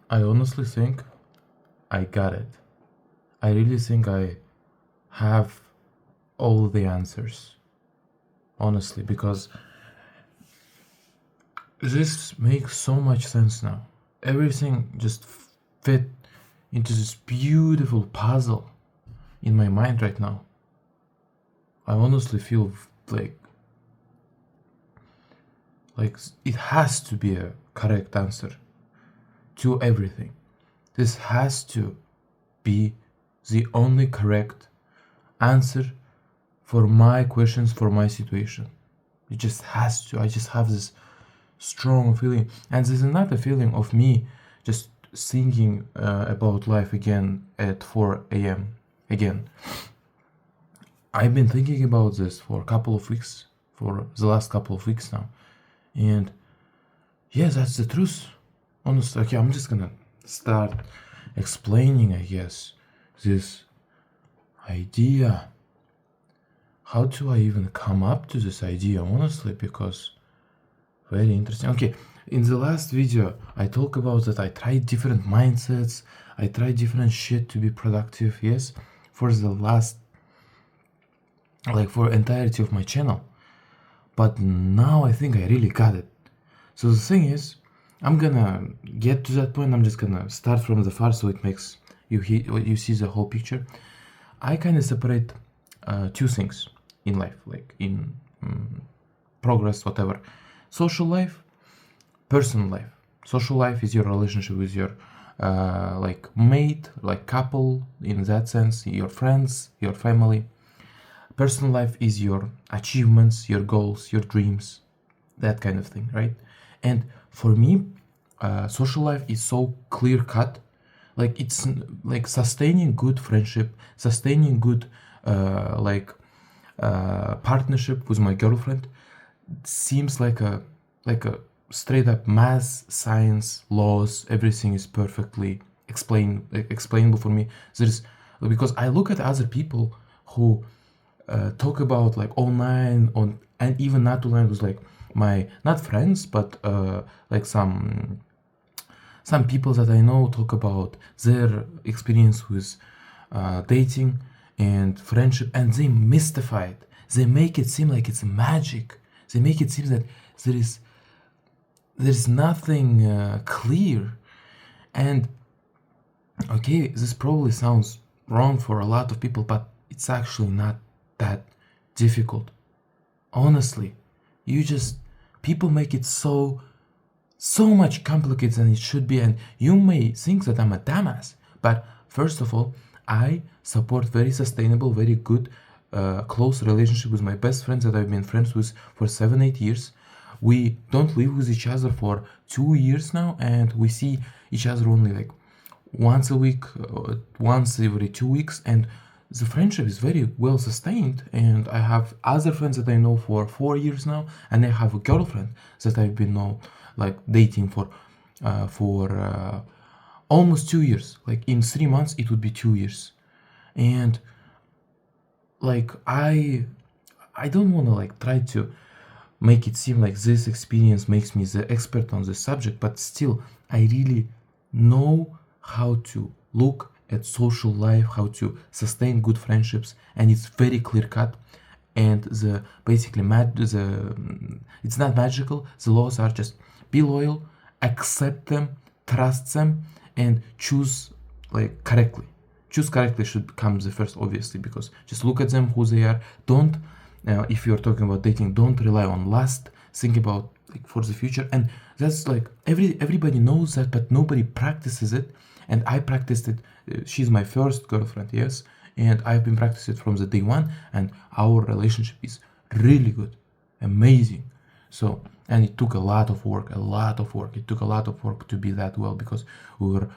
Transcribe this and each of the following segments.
I honestly think I got it. I really think I have all the answers. Honestly, because this makes so much sense now. Everything just fit into this beautiful puzzle in my mind right now. I honestly feel like it has to be a correct answer to everything. This has to be the only correct answer for my questions, for my situation. It just has to. I just have this strong feeling, and this is not a feeling of me just thinking about life again at 4 a.m. again. I've been thinking about this for a couple of weeks, for the last couple of weeks now, and yeah, that's the truth. Honestly, okay, I'm just gonna start explaining, I guess, this idea. How do I even come up to this idea, honestly, because very interesting. Okay, in the last video, I talk about that I tried different mindsets, I tried different shit to be productive, yes, for the last, like for entirety of my channel. But now I think I really got it. So the thing is, I'm gonna get to that point. I'm just gonna start from the far so it makes you see the whole picture. I kind of separate two things in life, like in progress, whatever. Social life, personal life. Social life is your relationship with your like mate, like couple, in that sense, your friends, your family. Personal life is your achievements, your goals, your dreams, that kind of thing, right? And for me, social life is so clear cut. Like it's like sustaining good friendship, sustaining good partnership with my girlfriend seems like a straight up math, science, laws. Everything is perfectly explainable for me. There's because I look at other people who talk about like online on and even not online with like my not friends but like some people that I know talk about their experience with dating and friendship, and they mystify it. They make it seem like it's magic. They make it seem that there's nothing clear. And okay, this probably sounds wrong for a lot of people, but it's actually not that difficult. Honestly, people make it so much complicated than it should be, and you may think that I'm a dumbass, but first of all, I support very sustainable, very good, close relationship with my best friends that I've been friends with for 7-8 years. We don't live with each other for 2 years now, and we see each other only like once a week, once every 2 weeks, and the friendship is very well sustained. And I have other friends that I know for 4 years now, and I have a girlfriend that I've been dating for almost 2 years. Like in 3 months it would be 2 years. And like I don't want to like try to make it seem like this experience makes me the expert on this subject, but still I really know how to look at social life, how to sustain good friendships, and it's very clear cut. And the basically it's not magical. The laws are just be loyal, accept them, trust them, and choose like correctly. Choose correctly should come the first, obviously, because just look at them who they are. Don't if you're talking about dating, don't rely on lust. Think about like for the future, and that's like everybody knows that, but nobody practices it. And I practiced it. She's my first girlfriend, yes, and I've been practicing it from the day one, and our relationship is really good, amazing. So, and it took a lot of work. It took a lot of work to be that well, because we were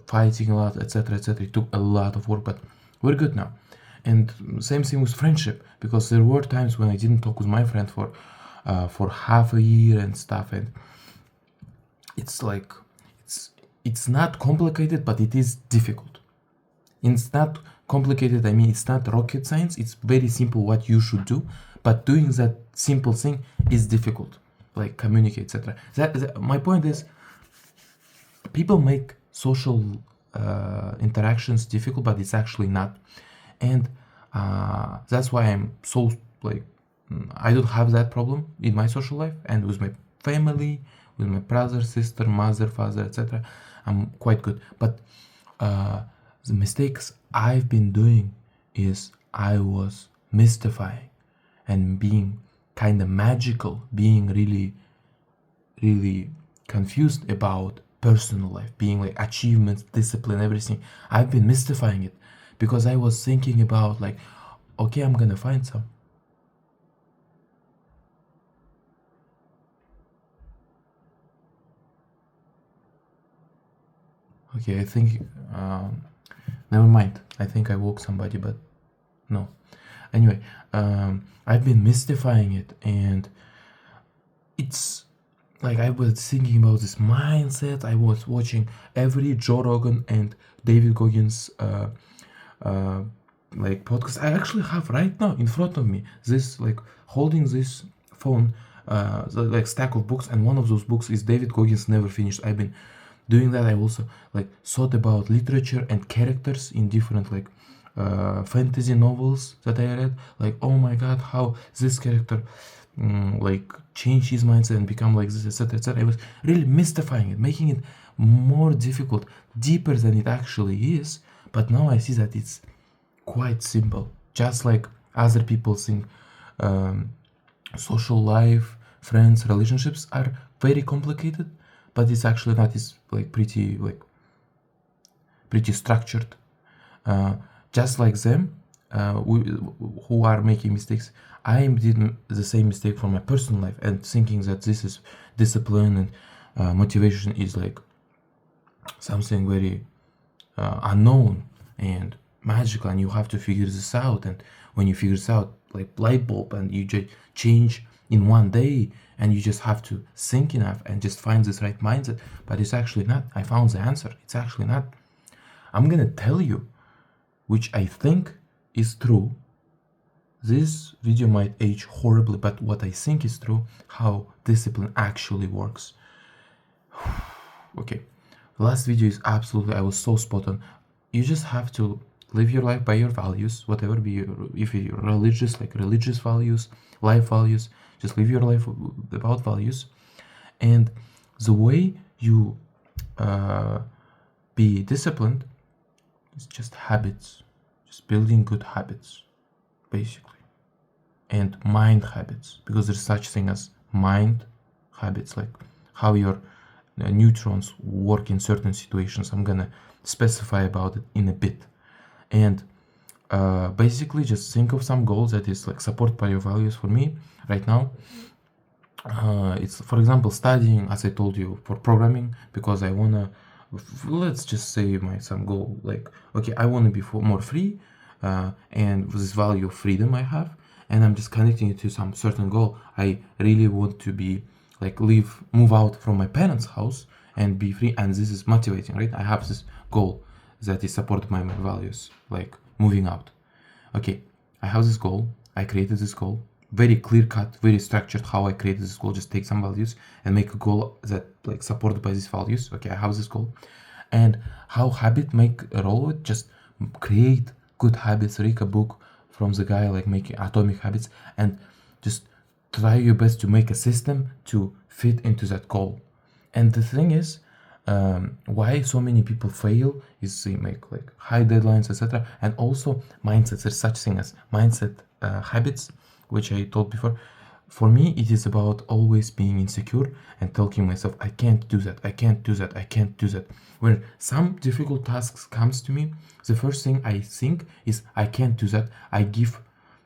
fighting a lot, etc., etc. It took a lot of work, but we're good now. And same thing with friendship, because there were times when I didn't talk with my friend for half a year and stuff, and it's like it's not complicated, but it is difficult. It's not complicated, I mean, it's not rocket science. It's very simple what you should do, but doing that simple thing is difficult, like communicate, etc. My point is, people make social interactions difficult, but it's actually not. And that's why I'm so like I don't have that problem in my social life and with my family, with my brother, sister, mother, father, etc. I'm quite good. But the mistakes I've been doing is I was mystifying and being kind of magical, being really confused about personal life, being like achievements, discipline, everything. I've been mystifying it because I was thinking about like, okay, I'm gonna find some. Okay, I think never mind. I think I woke somebody, but no. Anyway, I've been mystifying it, and it's like I was thinking about this mindset. I was watching every Joe Rogan and David Goggins like podcast. I actually have right now in front of me this like holding this phone like stack of books, and one of those books is David Goggins Never Finished. I've been doing that. I also like thought about literature and characters in different like fantasy novels that I read. Like, oh my god, how this character like change his mindset and become like this, etc., etc. I was really mystifying it, making it more difficult, deeper than it actually is. But now I see that it's quite simple, just like other people think social life, friends, relationships are very complicated, but it's actually not. It's like pretty structured, just like them who are making mistakes. I did the same mistake for my personal life and thinking that this is discipline and motivation is like something very unknown and magical, and you have to figure this out. And when you figure this out, like light bulb, and you just change in one day, and you just have to think enough and just find this right mindset. But it's actually not. I found the answer. It's actually not. I'm gonna tell you, which I think is true. This video might age horribly, but what I think is true, how discipline actually works. Okay, last video is absolutely, I was so spot on. You just have to live your life by your values, whatever be your, if you're religious, like religious values, life values, just live your life about values. And the way you be disciplined is just habits, just building good habits, basically. And mind habits, because there's such thing as mind habits, like how your neurons work in certain situations. I'm gonna specify about it in a bit. And basically just think of some goals that is like supported by your values. For me right now, it's for example studying, as I told you, for programming, because I wanna, let's just say some goal, like okay, I want to be more free, and this value of freedom I have, and I'm just connecting it to some certain goal. I really want to be like move out from my parents' house and be free, and this is motivating, right? I have this goal that is supported by my values, like moving out. Okay, I have this goal, I created this goal, very clear cut, very structured how I created this goal. Just take some values and make a goal that like supported by these values. Okay, I have this goal. And how habit make a role with, just create good habits, read a book from the guy like making atomic habits, and just try your best to make a system to fit into that goal. And the thing is, why so many people fail is they make like high deadlines, etc. And also mindsets. There's such thing as mindset habits, which I told before. For me, it is about always being insecure and telling myself, I can't do that, I can't do that, I can't do that. When some difficult tasks comes to me, the first thing I think is, I can't do that, I give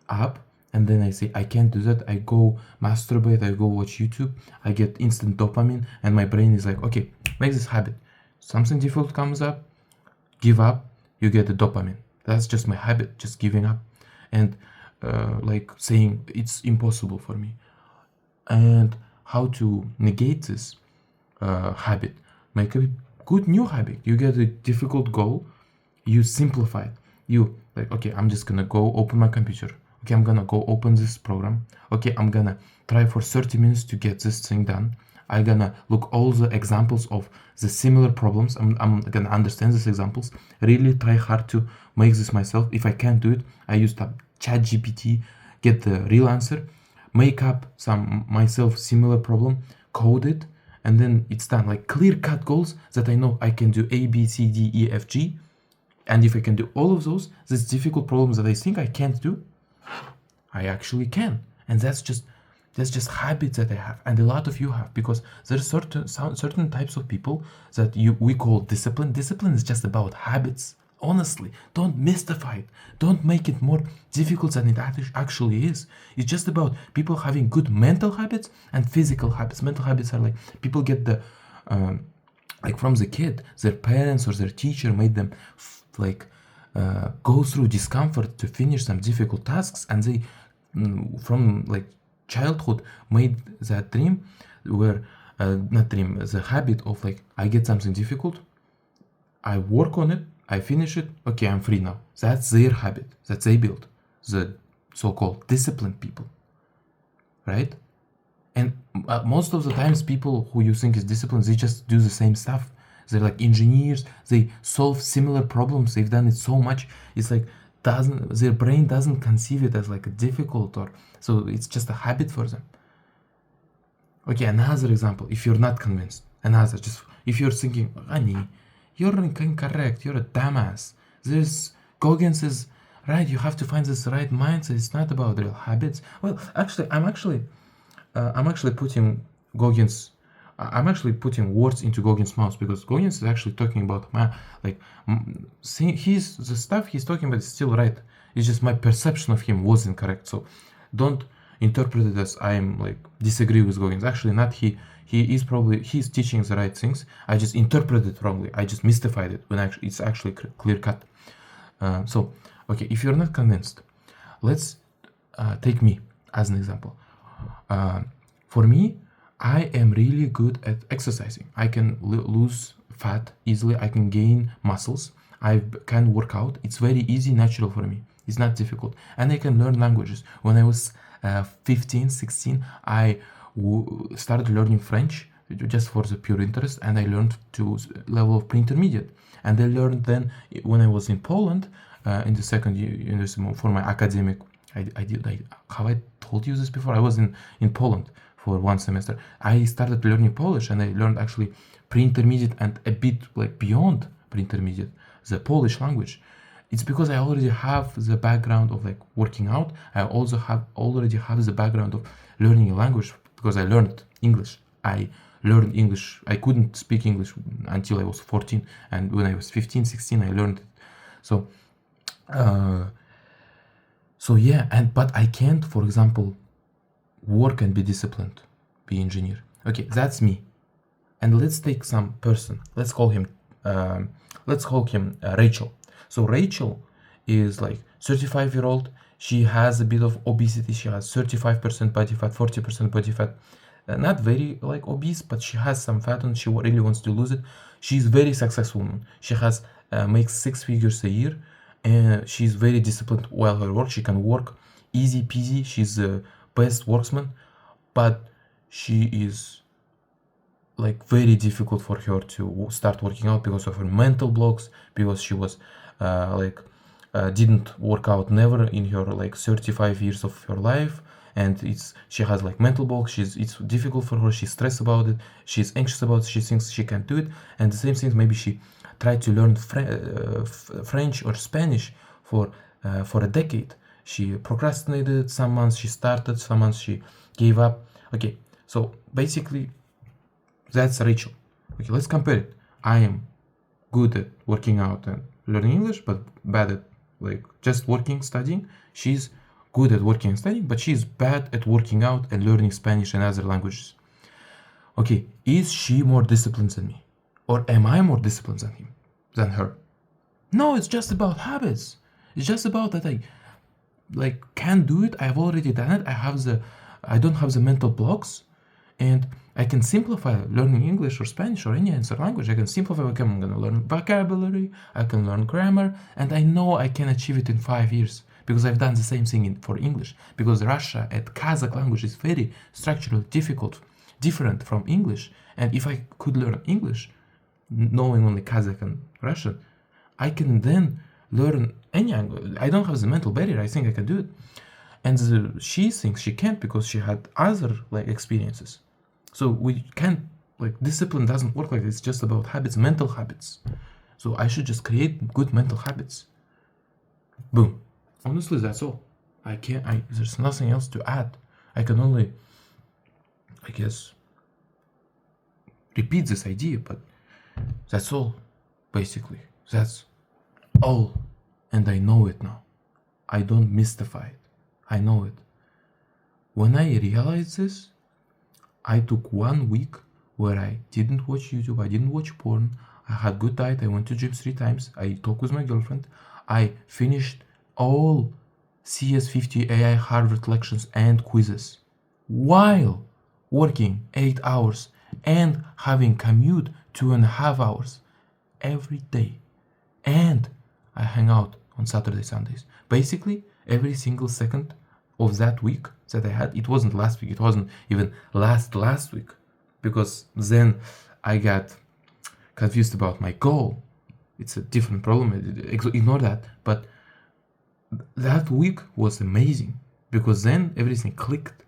up, and then I say, I can't do that, I go masturbate, I go watch YouTube, I get instant dopamine, and my brain is like, okay, make this habit. Something difficult comes up, give up, you get the dopamine. That's just my habit, just giving up. And like saying it's impossible for me. And how to negate this habit, make a good new habit. You get a difficult goal, you simplify it. You like, okay, I'm just gonna go open my computer, okay, I'm gonna go open this program, okay, I'm gonna try for 30 minutes to get this thing done. I'm gonna look all the examples of the similar problems. I'm gonna understand these examples, really try hard to make this myself. If I can't do it, I use the chat GPT, get the real answer, make up some myself similar problem, code it, and then it's done. Like clear-cut goals that I know I can do A, B, C, D, E, F, G. And if I can do all of those difficult problems that I think I can't do, I actually can. And that's just habits that I have, and a lot of you have, because there's certain types of people that we call discipline. Discipline is just about habits. Honestly, don't mystify it. Don't make it more difficult than it actually is. It's just about people having good mental habits and physical habits. Mental habits are like people get the like from the kid, their parents or their teacher made them go through discomfort to finish some difficult tasks, and they from like childhood made that dream where not dream, the habit of like, I get something difficult, I work on it, I finish it, okay, I'm free now. That's their habit that they built, the so-called disciplined people, right? And most of the times people who you think is disciplined, they just do the same stuff. They're like engineers, they solve similar problems, they've done it so much, it's like their brain doesn't conceive it as like a difficult, or so it's just a habit for them. Okay, another example, if you're not convinced, just if you're thinking, Rani, you're incorrect, you're a dumbass, this Goggins is right, you have to find this right mindset, it's not about real habits. Well, actually, I'm actually putting Goggins, I'm actually putting words into Goggins' mouth, because Goggins is actually talking about the stuff he's talking about is still right. It's just my perception of him was incorrect. So don't interpret it as I'm like disagree with Goggins. Actually, not he. He's teaching the right things. I just interpreted it wrongly. I just mystified it when actually it's actually clear cut. So okay, if you're not convinced, let's take me as an example. For me, I am really good at exercising. I can lose fat easily. I can gain muscles. I can work out. It's very easy, natural for me. It's not difficult. And I can learn languages. When I was 15, 16, I started learning French just for the pure interest, and I learned to level of pre-intermediate. And I learned then when I was in Poland in the second year for my academic. Have I told you this before? I was in Poland for one semester. I started learning Polish, and I learned actually pre-intermediate and a bit like beyond pre-intermediate, the Polish language. It's because I already have the background of like working out. I also already have the background of learning a language, because I learned English. I learned English. I couldn't speak English until I was 14, and when I was 15, 16, I learned it. So yeah, but I can't, for example, work and be disciplined, be engineer. Okay, that's me. And let's take some person. Let's call him Rachel. So Rachel is like 35-year-old. She has a bit of obesity. She has 35% body fat, 40% body fat. Not very like obese, but she has some fat and she really wants to lose it. She's very successful woman. She has makes 6 figures a year, and she's very disciplined while her work. She can work easy peasy. She's the best worksman, but she is like very difficult for her to start working out because of her mental blocks, because she was didn't work out never in her like 35 years of her life, and she has like mental blocks. It's difficult for her. She's stressed about it. She's anxious about it. She thinks she can't do it. And the same thing, maybe she tried to learn French or Spanish for a decade. She procrastinated. Some months she started, some months she gave up. Okay, so basically that's Rachel. Okay, let's compare it. I am good at working out and learning English, but bad at like just working, studying. She's good at working and studying, but she's bad at working out and learning Spanish and other languages. Okay, is she more disciplined than me? Or am I more disciplined than her? No, it's just about habits. It's just about that I like can do it. I've already done it. I don't have the mental blocks, and I can simplify learning English or Spanish or any other language. I can simplify. Okay, I'm gonna learn vocabulary. I can learn grammar, and I know I can achieve it in 5 years because I've done the same thing for English. Because Russia and Kazakh language is very structurally difficult. different from English. And if I could learn English, knowing only Kazakh and Russian, I can then learn any language. I don't have the mental barrier. I think I can do it. And she thinks she can't because she had other like experiences. So we can't, like, discipline doesn't work like this. It's just about habits, mental habits. So I should just create good mental habits. Boom. Honestly, that's all. There's nothing else to add. I can only, I guess, repeat this idea, but that's all, basically. That's all. And I know it now. I don't mystify it. I know it. When I realized this, I took 1 week where I didn't watch YouTube, I didn't watch porn, I had good diet, I went to gym 3 times, I talked with my girlfriend, I finished all CS50 AI Harvard lections and quizzes while working 8 hours and having commute 2.5 hours every day. And I hang out on Saturday, Sundays. Basically, every single second of that week that I had, it wasn't last week, it wasn't even last week, because then I got confused about my goal. It's a different problem, ignore that. But that week was amazing, because then everything clicked,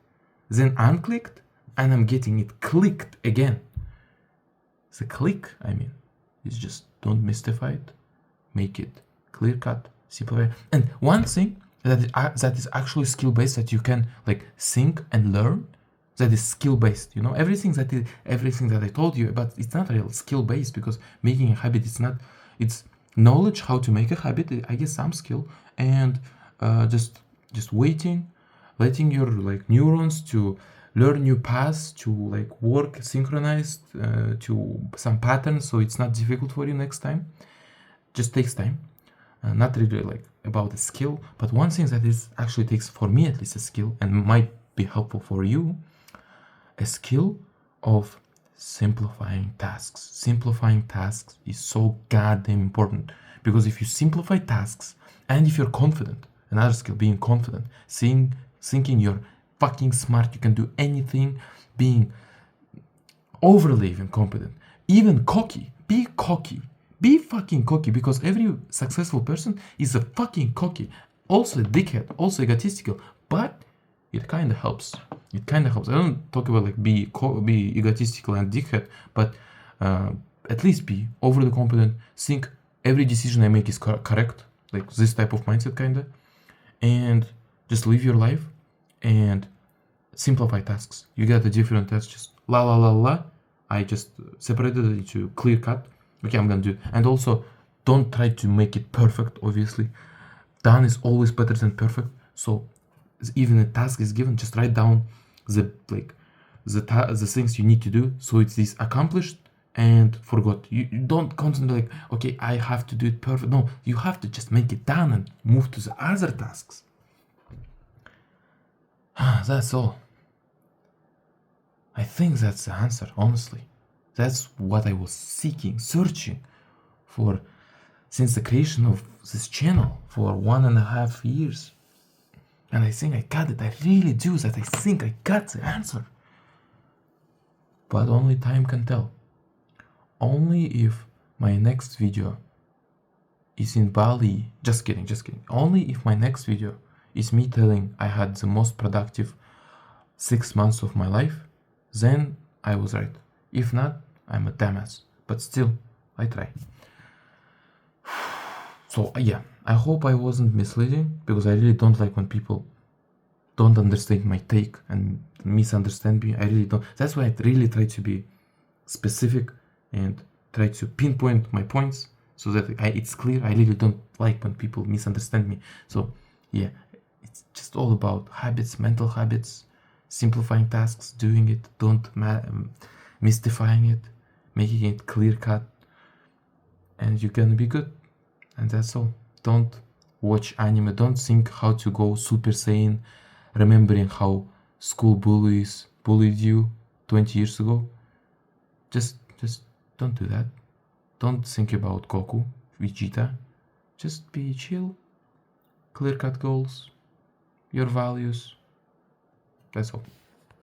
then unclicked, and I'm getting it clicked again. The click, I mean, is just don't mystify it, make it clear cut, simplify. And one thing that is actually skill based, that you can like think and learn, that is skill based. You know, everything that I told you, but it's not real skill based, because making a habit, it's knowledge how to make a habit, I guess, some skill, and just waiting, letting your like neurons to learn new paths, to like work synchronized to some patterns, so it's not difficult for you next time. Just takes time. Not really like about the skill, but one thing that is actually takes, for me at least, a skill, and might be helpful for you, a skill of simplifying tasks. Simplifying tasks is so goddamn important, because if you simplify tasks, and if you're confident, another skill, being confident, thinking you're fucking smart, you can do anything, being overly even competent, even cocky, be cocky. Be fucking cocky, because every successful person is a fucking cocky, also a dickhead, also egotistical, but it kind of helps. It kind of helps. I don't talk about like be egotistical and dickhead, but at least be overly confident. Think every decision I make is correct, like this type of mindset kind of, and just live your life and simplify tasks. You get a different task, just la la la la. I just separated it into clear cut. Okay, I'm gonna do it. And also, don't try to make it perfect, obviously. Done is always better than perfect. So even a task is given, just write down the things you need to do, so it's this accomplished and forgot. You don't constantly like, okay, I have to do it perfect. No, you have to just make it done and move to the other tasks. That's all. I think that's the answer, honestly. That's what I was searching for since the creation of this channel for 1.5 years. And I think I got it. I really do that. I think I got the answer. But only time can tell. Only if my next video is in Bali. Just kidding. Only if my next video is me telling I had the most productive 6 months of my life, then I was right. If not, I'm a dumbass. But still, I try. So yeah, I hope I wasn't misleading, because I really don't like when people don't understand my take and misunderstand me. I really don't. That's why I really try to be specific and try to pinpoint my points, so that it's clear. I really don't like when people misunderstand me. So yeah, it's just all about habits, mental habits, simplifying tasks, doing it, don't mystifying it, making it clear cut, and you're gonna be good. And that's all. Don't watch anime, don't think how to go Super Saiyan, remembering how school bullies bullied you 20 years ago. Just don't do that. Don't think about Goku, Vegeta. Just be chill, clear cut goals, your values. That's all.